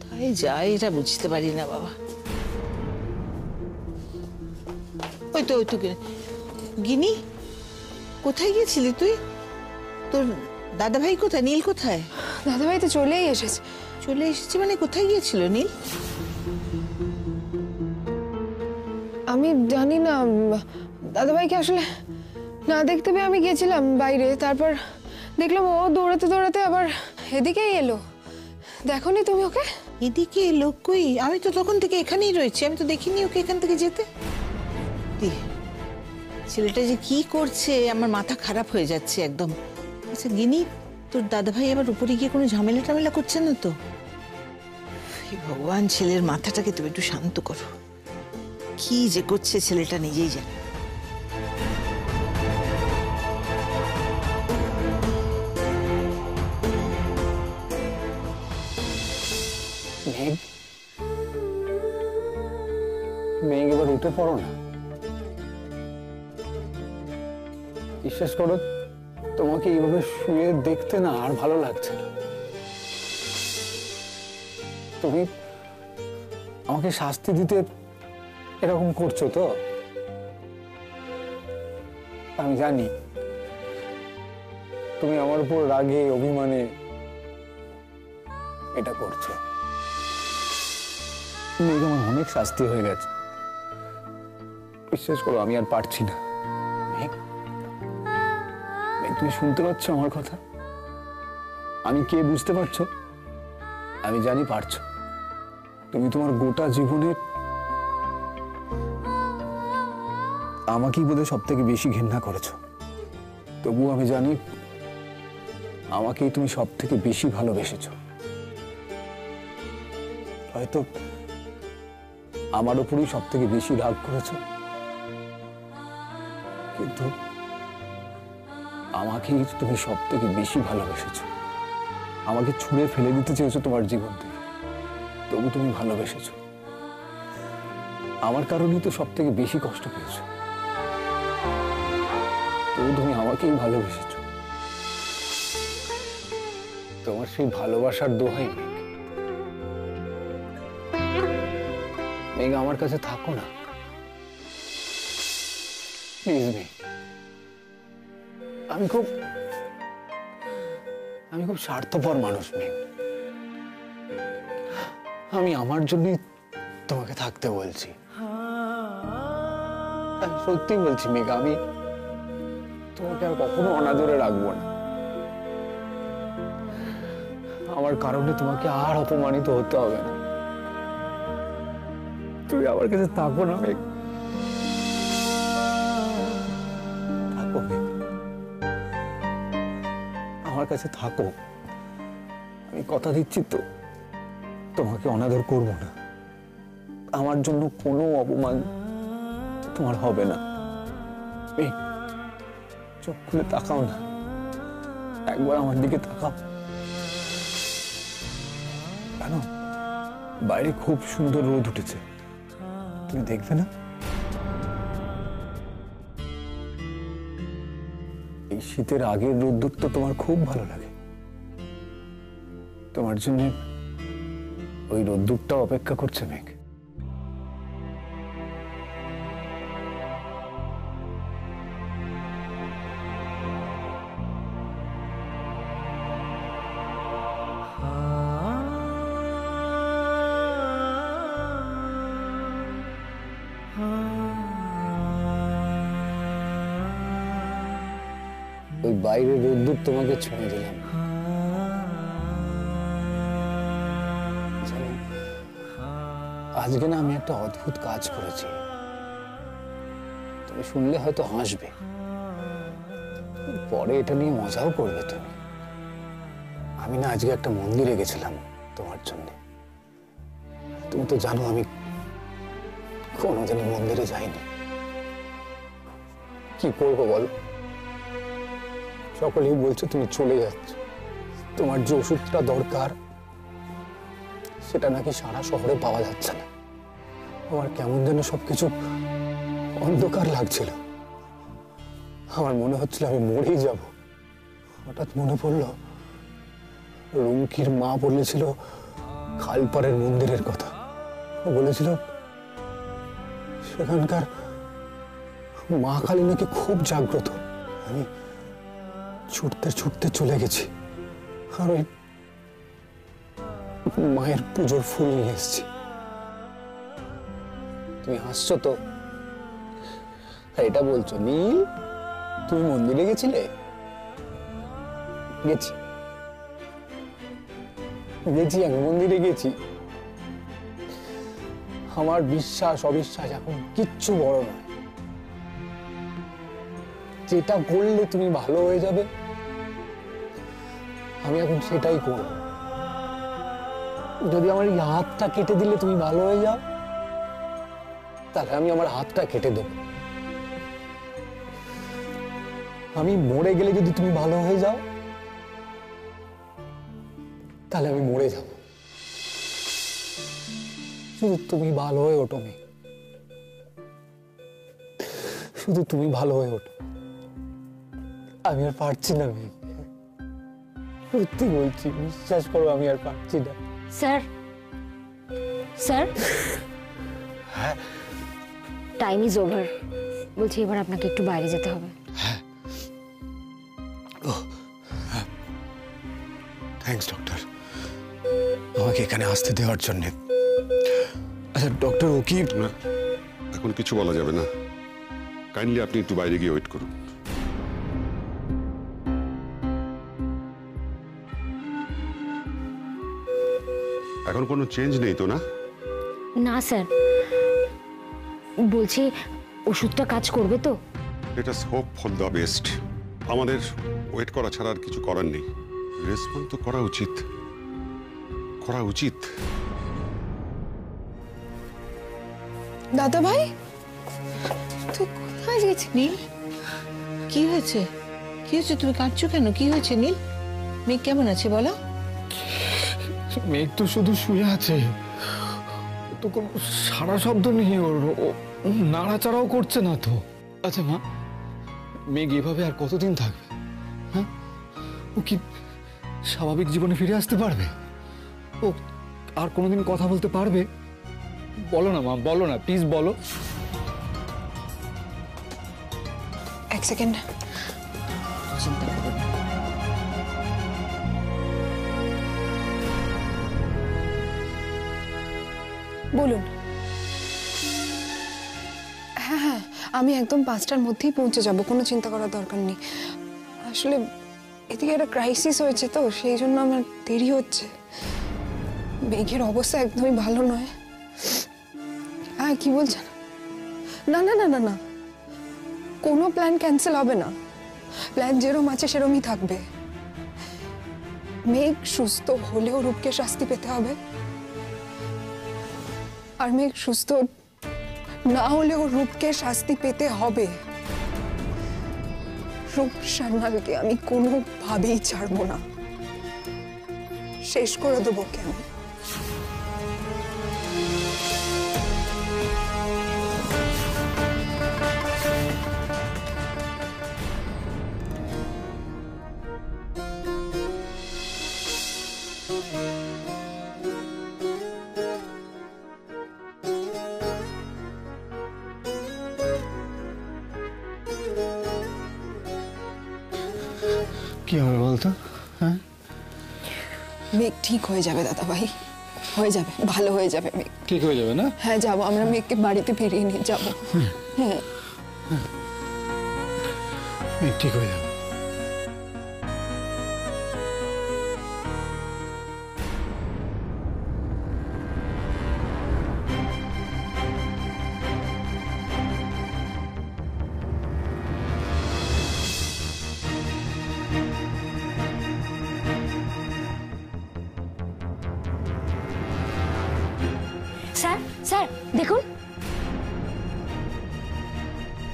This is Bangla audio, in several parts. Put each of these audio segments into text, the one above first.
তাই যাই এটা বুঝতে পারি না বাবা। ওই তো গিনি, কোথায় গিয়েছিলি তুই? তোর দাদাভাই কোথায়? নীল কোথায়? দাদাভাই তো চলেই এসেছে। চলে এসেছে মানে কোথায় গিয়েছিল নীল? আমি জানি না, দাদাভাইকে আসলে না দেখতে পেয়ে আমি গেছিলাম বাইরে, তারপর দেখলাম ও দৌড়াতে দৌড়াতে আবার এদিকেই এলো। দেখোনি তুমি ওকে? এদিকে এলো কই? আমি তো তখন থেকে এখানেই রয়েছি, আমি তো দেখিনি ওকে এখান থেকে যেতে। ছেলেটা যে কি করছে আমার মাথা খারাপ হয়ে যাচ্ছে একদম। আচ্ছা গিনি, তোর দাদাভাই আবার উপরে গিয়ে কোনো ঝামেলা টামেলা করছে না তো? ভগবান, ছেলের মাথাটাকে তুমি একটু শান্ত করো। কি যে করছে ছেলেটা নিজেই জানে। মেঘ, মেঘ এবার উঠে পড়ো না। বিশ্বাস করো, তোমাকে এইভাবে শুয়ে দেখতে না আর ভালো লাগছে না। তুমি আমাকে শাস্তি দিতে এরকম করছো তো? আমি জানি তুমি আমার উপর রাগে অভিমানে এটা করছো। মেঘ, আমার অনেক শাস্তি হয়ে গেছে, বিশ্বাস করো আমি আর পারছি না। মেঘ, তুমি শুনতে পাচ্ছ আমার কথা? আমি কে বুঝতে পারছো? আমি জানি পারছো। তুমি তোমার গোটা জীবনে আমাকেই বোধহয় সব থেকে বেশি ঘৃণা করেছো, তবুও আমি জানি আমাকেই তুমি সব থেকে বেশি ভালোবেসেছো। হয়তো আমার উপরই সব থেকে বেশি রাগ করেছো, কিন্তু আমাকেই তুমি সব থেকে বেশি ভালোবেসেছো। আমাকে ছুঁড়ে ফেলে দিতে চেয়েছো তোমার জীবন থেকে, তবু তুমি ভালোবেসেছো। আমার কারণেই তো সব থেকে বেশি কষ্ট পেয়েছো, তবু তুমি আমাকেই ভালোবেসেছো। তোমার সেই ভালোবাসার দোহাই মেঘ, মেঘ আমার কাছে থাকো না প্লিজ মেঘ। আমি খুব স্বার্থপর মানুষ মেঘ। আমি আমার জন্যই তোমাকে থাকতে বলছি, সত্যি বলছি মেঘ। আমি তোমাকে আর কখনো অনাদরে রাখবো না। আমার কারণে তোমাকে আর অপমানিত হতে হবে না। তুমি আমার কাছে থাকো না মেঘ, থাকো মেঘ, আমার কাছে থাকো। আমি কথা দিচ্ছি তো, তোমাকে অনাদর করব না। আমার জন্য কোনো অপমান তোমার হবে না। মেঘ, চোখ খুলে তাকাও না, একবার আমার দিকে তাকাও। জানো, বাইরে খুব সুন্দর রোদ উঠেছে, তুমি দেখবে না? এই শীতের আগের রোদ্দুর তো তোমার খুব ভালো লাগে। তোমার জন্য ওই রোদ্দুরটা অপেক্ষা করছে মেঘ। ওই বাইরের রোদ্দুর তোমাকে ছুঁয়ে দিলাম। আজকে না আমি একটা অদ্ভুত কাজ করেছি, তুমি শুনলে হয়তো হাসবে, পরে এটা নিয়ে মজাও করবে তুমি। আমি না আজকে একটা মন্দিরে গেছিলাম তোমার জন্য। তুমি তো জানো আমি কোনোদিনই মন্দিরে যাইনি। কি করবো বলো? সকলেই বলছে তুমি চলে যাচ্ছ, তোমার যে ওষুধটা দরকার সেটা নাকি সারা শহরে পাওয়া যাচ্ছে না। আমার কেমন যেন সবকিছু অন্ধকার লাগছিল, আমার মনে হচ্ছিল আমি মরেই যাব। হঠাৎ মনে পড়লো রুমকির মা বলেছিল খালপাড়ের মন্দিরের কথা। ও বলেছিল সেখানকার মা কালী নাকি খুব জাগ্রত। আমি ছুটতে ছুটতে চলে গেছি আর ওই মায়ের পুজোর ফুল নিয়ে এসেছি। তুমি হাসছো তো? এটা বলছো নীল তুমি মন্দিরে গেছিলে? গেছি গেছি আমি মন্দিরে গেছি। আমার বিশ্বাস অবিশ্বাস এখন কিচ্ছু বড় নয়। যেটা করলে তুমি ভালো হয়ে যাবে আমি এখন সেটাই করব। যদি আমার এই হাতটা কেটে দিলে তুমি ভালো হয়ে যাও তাহলে আমি আমার হাতটা কেটে দেব। আমি মরে গেলে যদি তুমি ভালো হয়ে যাও তাহলে আমি মরে যাব। শুধু তুমি ভালো হয়ে ওঠো মেয়ে, শুধু তুমি ভালো হয়ে ওঠো। আমি আর পারছি না মেয়ে, সত্যি বলছি, বিশ্বাস করো আমি আর পারছি না। স্যার স্যার, হ্যাঁ টাইম ইজ ওভার। বলছি এবার আপনাকে একটু বাইরে যেতে হবে। থ্যাঙ্কস ডক্টর, আমাকে এখানে আসতে দেওয়ার জন্য। আচ্ছা ডক্টর, ও কি না, এখন কিছু বলা যাবে না। কাইন্ডলি আপনি একটু বাইরে গিয়ে ওয়েট করুন। এখন কোনো চেঞ্জ নেই তো না? না স্যার, বলছি ওষুধটা কাজ করবে তো? Let us hope for the best. আমাদের ওয়েট করা ছাড়া আর কিছু করার নেই। রেসপন্স তো করা উচিত, করা উচিত। দাদা ভাই, তুই কোথায় গেছিস? নীল, কি হয়েছে? কি হয়েছে? তুমি কাঁদছো কেন? কি হয়েছে নীল? মেয়ে কেমন আছে বলো? মেঘ তো শুধু শুয়ে আছে, তো কোনো সারা শব্দ নেই ওর, ও নাড়াচাড়াও করছে না তো। আচ্ছা মা, মেঘ এভাবে আর কতদিন থাকবে? হ্যাঁ, ও কি স্বাভাবিক জীবনে ফিরে আসতে পারবে? ও আর কোনোদিন কথা বলতে পারবে? বলো না মা, বলো না, প্লিজ বলো। এক সেকেন্ড। চিন্তা করো না। বলুন। হ্যাঁ হ্যাঁ, আমি একদম 5টার মধ্যেই পৌঁছে যাব, কোনো চিন্তা করার দরকার নেই। আসলে এদিকে একটা ক্রাইসিস হয়েছে তো, সেই জন্য আমার দেরি হচ্ছে। মেঘের অবস্থা একদমই ভালো নয়। হ্যাঁ, কি বলছেন? না না না না না, কোনো প্ল্যান ক্যান্সেল হবে না। প্ল্যান যেরম আছে সেরমই থাকবে। মেঘ সুস্থ হলেও রূপকে শাস্তি পেতে হবে, আর মেঘ সুস্থ না হলেও রূপকে শাস্তি পেতে হবে। রূপ সান্যালকে আমি কোনোভাবেই ছাড়বো না, শেষ করে দেবো কেন। কি হবে বলতো? হ্যাঁ, মেঘ ঠিক হয়ে যাবে দাদা ভাই, হয়ে যাবে, ভালো হয়ে যাবে মেঘ। ঠিক হয়ে যাবে না? হ্যাঁ, যাবো আমরা, মেঘকে বাড়িতে ফিরিয়ে নিয়ে যাবো। হ্যাঁ, মেঘ ঠিক হয়ে যাবে। স্যার স্যার দেখুন।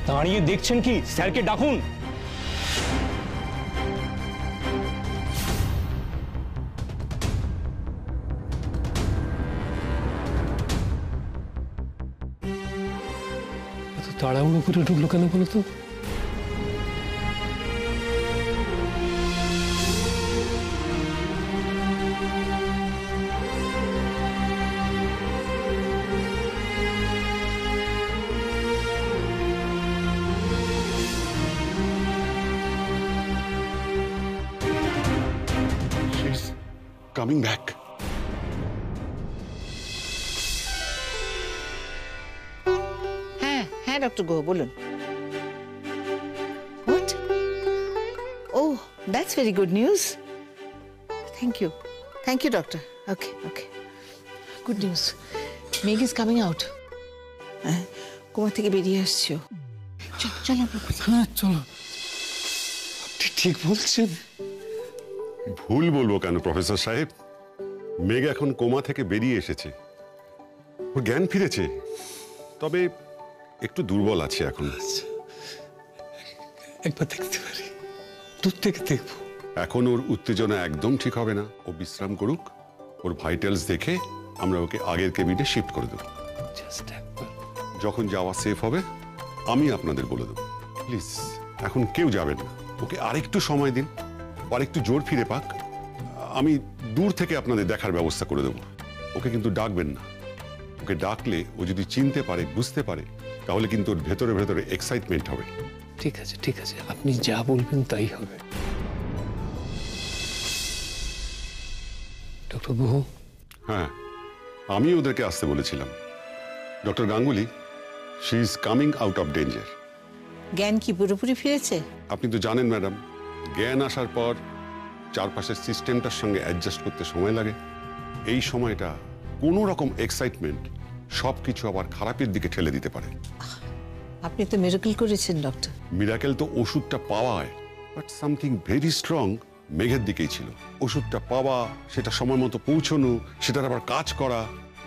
দাঁড়িয়ে দেখছেন কি? স্যারকে ডাকুন। এত তাড়াহুড়ো করে ঢুকলো কেন বলো তো? Coming back. হ্যাঁ হ্যাঁ ডক্টর গুহ বলুন। What? Oh, that's very good news. Thank you. Thank you, doctor. Okay, okay. Good news. Meg is coming out. Coma থেকে বেরিয়ে আসছো। চল চল আমরা বলি। হ্যাঁ চলো। আপনি ঠিক বলছেন। ভুল বলবো কেন প্রফেসর সাহেব? মেঘ এখন কোমা থেকে বেরিয়ে এসেছে, ওর জ্ঞান ফিরেছে, তবে একটু দুর্বল আছে এখন। একবার দেখতে পারি, দূর থেকে দেখবো। এখন ওর উত্তেজনা একদম ঠিক হবে না, ও বিশ্রাম করুক, ওর ভাইটালস দেখে আমরা ওকে আগের কেবিনে শিফট করে দেবো। জাস্ট একবার। যখন যাওয়া সেফ হবে আমি আপনাদের বলে দেবো। প্লিজ এখন কেউ যাবেন না, ওকে আরেকটু সময় দিন, আরেকটু জোর ফিরে পাক। আমি দূর থেকে আপনাদের দেখার ব্যবস্থা করে দেবো। ওকে কিন্তু ডাকবেন না, ওকে ডাকলে ও যদি চিনতে পারে, বুঝতে পারে, তাহলে কিন্তু ওর ভেতরে ভেতরে এক্সাইটমেন্ট হবে। ঠিক আছে ঠিক আছে, আপনি যা বলবেন তাই হবে। ডক্টর গুহ। হ্যাঁ, আমি ওদেরকে আসতে বলেছিলাম। Doctor Ganguly, she is coming out of danger. জ্ঞান কি পুরোপুরি ফিরেছে? আপনি তো জানেন ম্যাডাম, জ্ঞান আসার পর চারপাশের সিস্টেমটার সঙ্গে অ্যাডজাস্ট করতে সময় লাগে। এই সময়টা কোনো রকম এক্সাইটমেন্ট সবকিছু আবার খারাপের দিকে ঠেলে দিতে পারে। আপনি তো মিরাকল করেছেন ডক্টর। মিরাকেল তো ওষুধটা পাওয়ায়, বাট সামথিং ভেরি স্ট্রং মেঘের দিকেই ছিল। ওষুধটা পাওয়া, সেটা সময় মতো পৌঁছানো, সেটার আবার কাজ করা,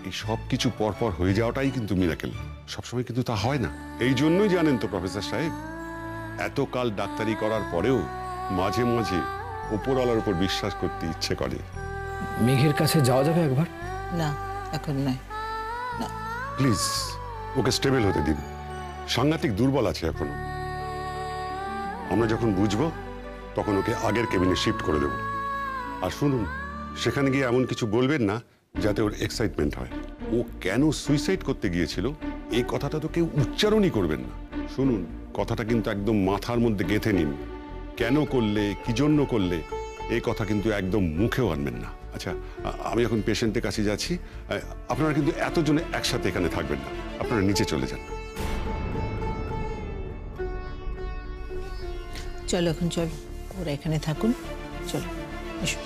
এই সব কিছু পরপর হয়ে যাওয়াটাই কিন্তু মিরাকেল। সবসময় কিন্তু তা হয় না। এই জন্যই জানেন তো প্রফেসর সাহেব, এতকাল ডাক্তারি করার পরেও মাঝে মাঝে ওপরওয়ালার উপর বিশ্বাস করতে ইচ্ছে করে। মেঘের কাছে যাওয়া যাবে একবার? না এখন নয়। প্লিজ ওকে স্টেবল হতে দিন, সাংঘাতিক দুর্বল আছে এখনো। আমরা যখন বুঝবো তখন ওকে আগের কেবিনে শিফট করে দেব। আর শুনুন, সেখানে গিয়ে এমন কিছু বলবেন না যাতে ওর এক্সাইটমেন্ট হয়। ও কেন সুইসাইড করতে গিয়েছিল এই কথাটা তো কেউ উচ্চারণই করবেন না। শুনুন, কথাটা কিন্তু একদম মাথার মধ্যে গেঁথে নিন। কেন করলে, কি জন্য করলে, এই কথা কিন্তু একদম মুখেও আনবেন না। আচ্ছা, আমি এখন পেশেন্টের কাছে যাচ্ছি। আপনারা কিন্তু এতজনে একসাথে এখানে থাকবেন না, আপনারা নিচে চলে যান। চলো এখন চলো, ওরা এখানে থাকুন। চলো এসো।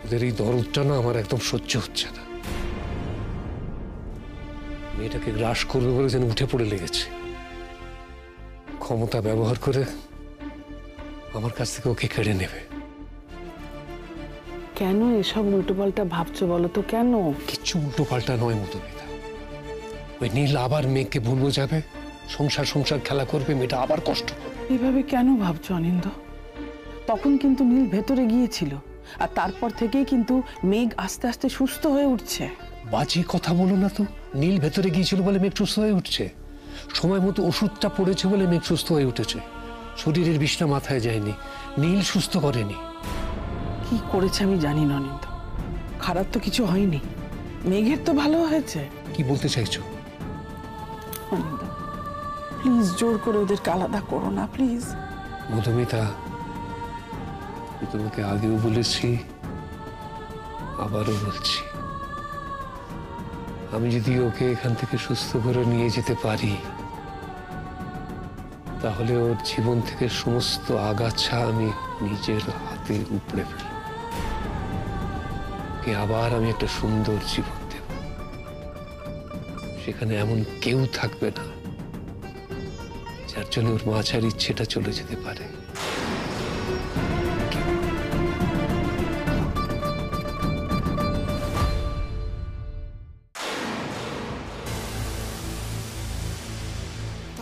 ওদের এই দরদটা না আমার একদম সহ্য হচ্ছে না। মেয়েটাকে গ্রাস করবে বলে যেন উঠে পড়ে লেগেছে। ক্ষমতা ব্যবহার করে আমার কাছ থেকে ওকে কেড়ে নেবে। কেন এসব উল্টোপাল্টা ভাবছো বলো তো? কেন? কিচ্ছু উল্টো পাল্টা নয় মধুমিতা। ওই নীল আবার মেয়েকে ভুলবো যাবে, সংসার সংসার খেলা করবে, মেয়েটা আবার কষ্ট পাবে। এভাবে কেন ভাবছো অনিন্দ? তখন কিন্তু নীল ভেতরে গিয়েছিল, আর তারপর থেকেই কিন্তু মেঘ আস্তে আস্তে সুস্থ হয়ে উঠছে। বাজে কথা বলো না তো। নীল ভেতরে গিয়েছিল বলে মেঘ সুস্থ হয়ে উঠছে? সময় মতো ওষুধটা পড়েছে বলে মেঘ সুস্থ হয়ে উঠেছে। শরীরের বিষটা মাথায় যায়নি, নীল সুস্থ করেনি। কি করেছে আমি জানি না অনিন্দ, খারাপ তো কিছু হয়নি, মেঘের তো ভালো হয়েছে। কি বলতে চাইছো? অনিন্দ প্লিজ জোর করে ওদেরকে আলাদা করো না প্লিজ। মধুমিতা, আমি তোমাকে আগেও বলেছি, আবারও বলছি, আমি যদি ওকে এখান থেকে সুস্থ করে নিয়ে যেতে পারি, তাহলে ওর জীবন থেকে সমস্ত আগাছা আমি নিজের হাতে উপড়ে ফেলব। ওকে আবার আমি একটা সুন্দর জীবন দেব, সেখানে এমন কেউ থাকবে না যার জন্য ওর বাঁচার ইচ্ছেটা চলে যেতে পারে।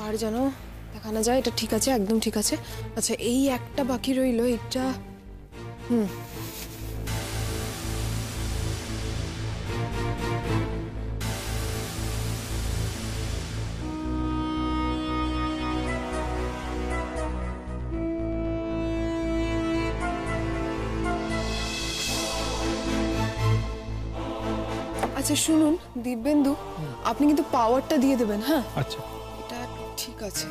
আর যেন দেখানো যায় এটা ঠিক আছে, একদম ঠিক আছে। আচ্ছা এই একটা বাকি রইলো, এটা আচ্ছা শুনুন দিব্যেন্দু, আপনি কিন্তু পাওয়ারটা দিয়ে দেবেন। হ্যাঁ আচ্ছা এটা ঠিক আছে,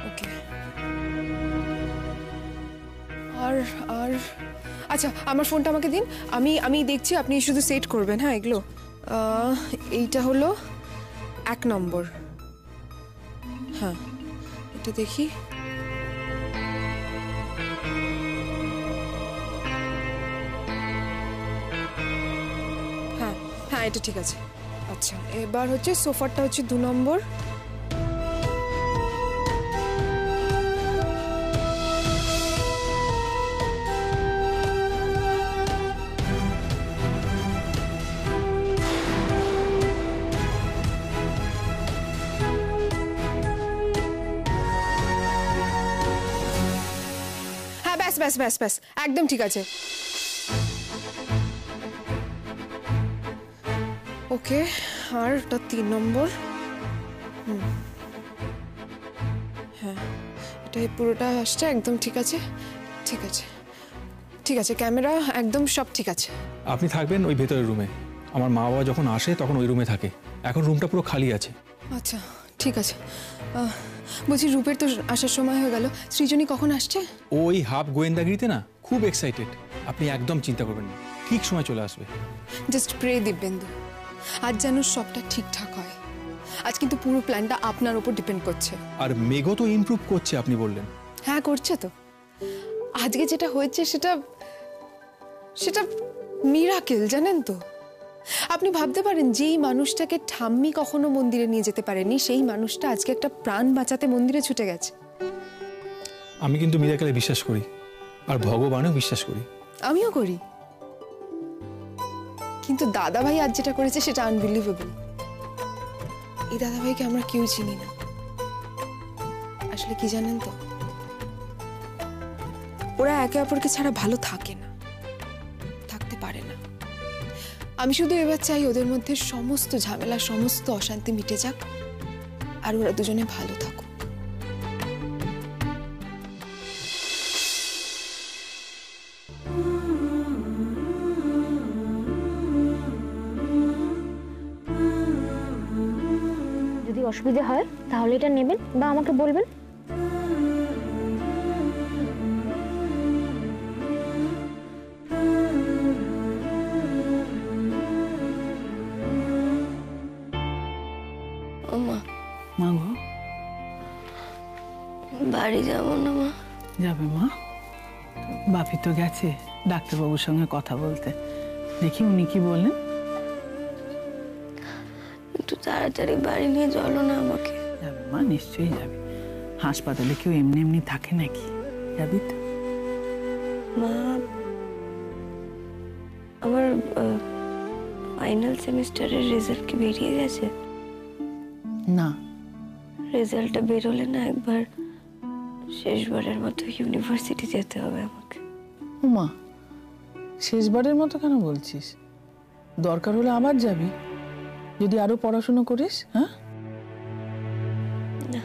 ওকে। আর আর আচ্ছা, আমার ফোনটা আমাকে দিন, আমি দেখছি, আপনি শুধু সেট করবেন। হ্যাঁ, এগুলো এইটা হলো 1 নম্বর। হ্যাঁ, এটা দেখি। হ্যাঁ হ্যাঁ, এটা ঠিক আছে। আচ্ছা, এবার হচ্ছে সোফারটা হচ্ছে 2 নম্বর। হ্যাঁ, ব্যাস ব্যাস ব্যাস ব্যাস, একদম ঠিক আছে। ওকে, আর এটা 3 নম্বর। হ্যাঁ, এটা পুরোটা আসছে একদম ঠিক আছে। ঠিক আছে, ঠিক আছে, ক্যামেরা একদম সব ঠিক আছে। আপনি থাকবেন ওই ভেতরের রুমে। আমার মা বাবা যখন আসে তখন ওই রুমে থাকে। এখন রুমটা পুরো খালি আছে। আচ্ছা, ঠিক আছে। বলছি, রূপের তো আসার সময় হয়ে গেল, সৃজনী কখন আসছে? ওই হাফ গোয়েন্দাগিরিতে না খুব এক্সাইটেড। আপনি একদম চিন্তা করবেন না, ঠিক সময় চলে আসবে। জাস্ট প্রে দিব্যেন্দু, আজ যেন সবটা ঠিকঠাক হয়। আজ কিন্তু পুরো প্ল্যানটা আপনার উপর ডিপেন্ড করছে। আর মেঘও তো ইমপ্রুভ করছে আপনি বললেন। হ্যাঁ, করছে তো। আজকে যেটা হয়েছে সেটা সেটা মিরাকেল, জানেন তো। আপনি ভাবতে পারেন, যেই মানুষটাকে ঠাম্মি কখনো মন্দিরে নিয়ে যেতে পারেনি, সেই মানুষটা আজকে একটা প্রাণ বাঁচাতে মন্দিরে ছুটে গেছে। আমি কিন্তু মিরাকেলে বিশ্বাস করি, আর ভগবানেও বিশ্বাস করি। আমিও করি, কিন্তু দাদাভাই আজ যেটা করেছে সেটা আনবিলিভেবল। এই দাদাভাইকে আমরা কেউ চিনি না। আসলে কি জানেন তো, ওরা একে অপরকে ছাড়া ভালো থাকে না, থাকতে পারে না। আমি শুধু এবার চাই ওদের মধ্যে সমস্ত ঝামেলা, সমস্ত অশান্তি মিটে যাক, আর ওরা দুজনে ভালো থাকুক। যদি অসুবিধা হয় তাহলে এটা নেবেন বা আমাকে বলবেন। মা গো, বাড়ি যাবো না মা? যাবে মা? বাপি তো গেছে ডাক্তারবাবুর সঙ্গে কথা বলতে, দেখি উনি কি বলেন। একটু তাড়াতাড়ি বাড়ি নিয়ে চলো না আমাকে। যাবে মা, নিশ্চয়ই যাবে। হাসপাতালে কেউ এমনি এমনি থাকে নাকি? যাবি তো? মা, আমার ফাইনাল সেমিস্টারের রেজাল্ট কি বেরিয়ে গেছে? না। রেজাল্টটা বেরোলে না একবার শেষবারের মতো ইউনিভার্সিটি যেতে হবে আমাকে। উমা, শেষবারের মতো কেন বলছিস? দরকার হলে আবার যাবি, যদি আরো পড়াশোনা করিস। হ্যাঁ, না,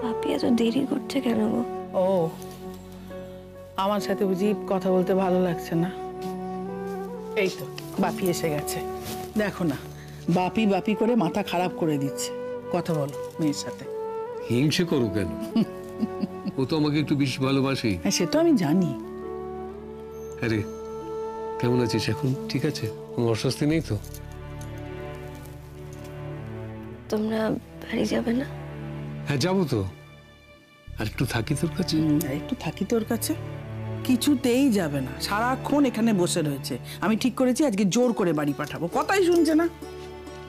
পাপি এত দেরি করছে কেন গো? ও, আমার সাথে বুঝি কথা বলতে ভালো লাগছে না? এই তো বাপি এসে গেছে, দেখো না, বাপি বাপি করে মাথা খারাপ করে দিচ্ছে। কথা বলো মেয়ের সাথে। হিংসে করো কেন? ও তো আমাকে একটু বেশি ভালোবাসে। হ্যাঁ, সে তো আমি জানি। আরে কেমন আছিস এখন? ঠিক আছে? কোনো অস্বস্তি নেই তো? তোমরা বাড়ি যাবে না? হ্যাঁ, যাবো তো। আর একটু থাকি তোর কাছে। একটু থাকি তোর কাছে? কিছুতেই যাবে না, সারাক্ষণ এখানে বসে রয়েছে। আমি ঠিক করেছি আজকে জোর করে বাড়ি পাঠাবো, কথাই শুনছে না।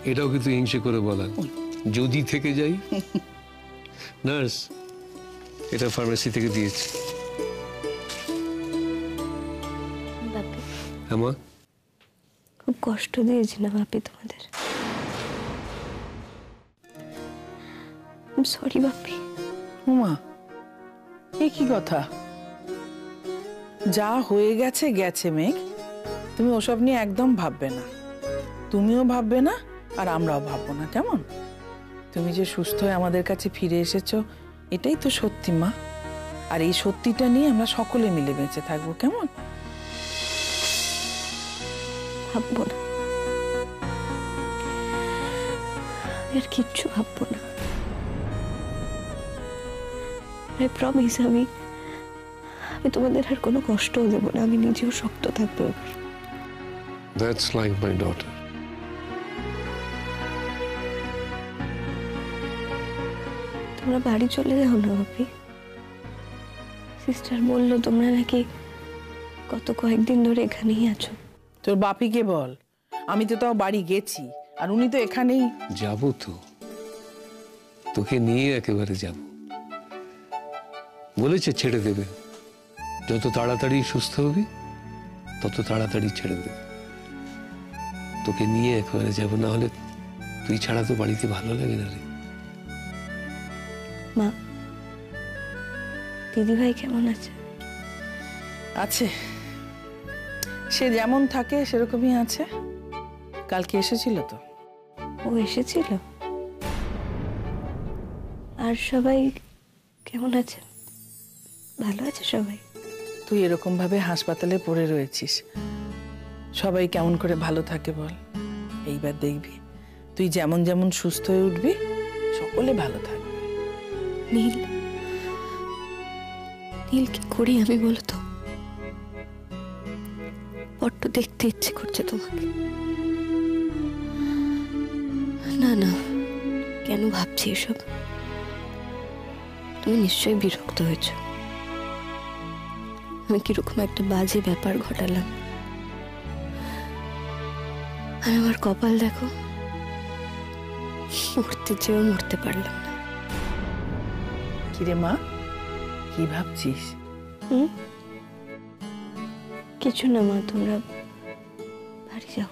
এটাও কিন্তু হিংসে করে বলা। যদি থেকে যাই। নার্স, এটা ফার্মেসি থেকে দিয়েছে। বাপি, আমার খুব কষ্ট দিয়েছি না বাপি তোমাদের? সরি বাপি। উমা, এ কি কথা? যা হয়ে গেছে গেছে মেঘ, তুমি ওসব নিয়ে একদম ভাববে না। তুমিও ভাববে না, আর আমরাও ভাববো না, কেমন? তুমি যে সুস্থ হয়ে আমাদের কাছে ফিরে এসেছো, এটাই তো সত্যি মা। আর এই সত্যিটা নিয়ে আমরা সকলে মিলে বেঁচে থাকবো, কেমন? ভাববো না। আমি আর কিচ্ছু ভাববো না। আই প্রমিস, আমি তোমাদের আর কোনো কষ্টও দেবো না। আমি নিজেও শক্ত থাকবো এবার। That's like my daughter. তোমরা বাড়ি চলে যাও না বাপি। সিস্টার বললো তোমরা নাকি গত কয়েকদিন ধরে এখানেই আছো। তোর বাপিকে বল, আমি তো তাও বাড়ি গেছি, আর উনি তো এখানেই। যাবো তো, তোকে নিয়ে একেবারে যাব। বলেছে ছেড়ে দেবে, যত তাড়াতাড়ি সুস্থ হবি তত তাড়াতাড়ি ছেড়ে দেবে। তোকে নিয়ে একেবারে যাব, না হলে তুই ছাড়া তো বাড়িতে ভালো লাগে না রে। মা, দিদিভাই কেমন আছে? আছে, সে যেমন থাকে সেরকমই আছে। কালকে এসেছিল তো। ও এসেছিল? আর সবাই কেমন আছে? ভালো আছে সবাই? তুই এরকম ভাবে হাসপাতালে পড়ে রয়েছিস, সবাই কেমন করে ভালো থাকে বল? এইবার দেখবি তুই যেমন যেমন সুস্থ হয়ে উঠবি, সকলে ভালো থাকবে। নীল, নীল কি করি আমি বলো তো? বড্ড দেখতে ইচ্ছে করছে তোমাকে। না না, কেন ভাবছি এসব? তুমি নিশ্চয়ই বিরক্ত হয়েছ। আমি কিরকম একটা বাজে ব্যাপার ঘটালাম, আর আমার কপাল দেখো, মরতে চেয়েও মরতে পারলাম না। কিরে মা, কি ভাবছিস? কিছু না মা, তোমরা বাড়ি যাও।